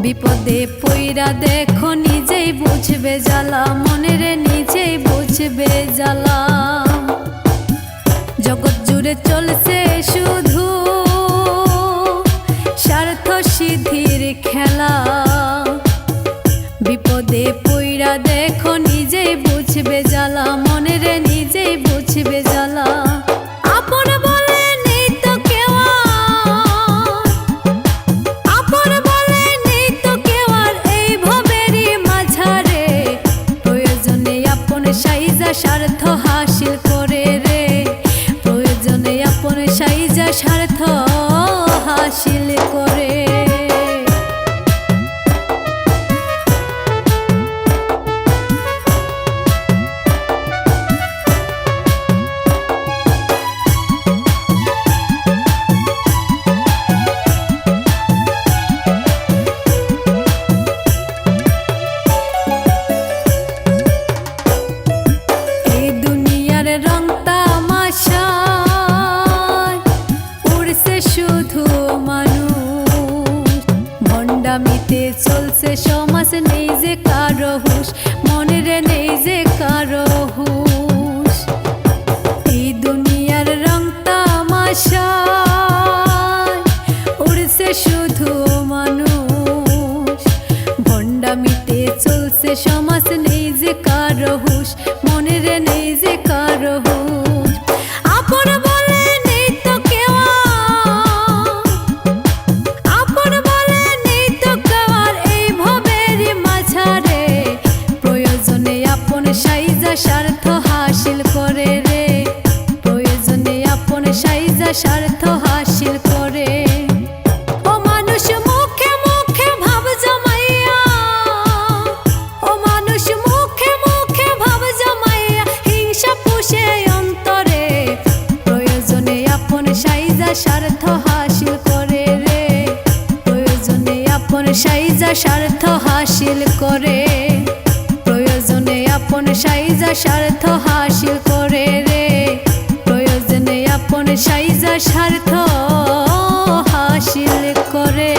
বিপদে পইরা দেখো নিজেই বুঝবে জ্বালা, মনের নিজেই বুঝবে জ্বালা। জগৎ জুড়ে চলছে শুধু স্বার্থ সিদ্ধির খেলা। বিপদে পইরা দেখো নিজেই বুঝবে জ্বালা, মনের নিজেই বুঝবে জ্বালা। আপন বলে নেই তো কেউ, আপন বলে নেই তো কেউ আর এই ভবেরই মাঝারে। প্রয়োজনে আপন সাইজা স্বার্থ হাসিল করে রে, প্রয়োজনে আপন সাইজা স্বার্থ হাসিল করে। রং তামাশায় উড়ছে শুধু মানুষ, ভণ্ডামিতে চলছে সমাজ, নেই যে কারো হুঁশ, মনের নেই যে কারো হুঁশ। এই দুনিয়ার রং তামাশায় উড়ছে শুধু মানুষ, ভণ্ডামিতে চলছে সমাজ, নেই যে কারো হুঁশ, মনের নেই যে কারো হুঁশ। আপন বলে নেই তো কেউ, আপন বলে নেই তো কেউ আর এই ভবেরই মাঝারে। প্রয়োজনে আপন সাইজা স্বার্থ হাসিল করে রে, প্রয়োজনে আপন সাইজা স্বার্থ হাসিল করে। ও মানুষ মুখে মুখে ভাব জমাইয়া, ও মানুষ মুখে মুখে ভাব জমাইয়া হিংসা পুষে অন্তরে। প্রয়োজনে আপন সাইজা স্বার্থ হাসিল করে রে, প্রয়োজনে আপন সাইজা স্বার্থ হাসিল করে, প্রয়োজনে আপন সাইজা স্বার্থ হাসিল করে রে, প্রয়োজনে আপন সাইজা স্বার্থ হাসিল করে।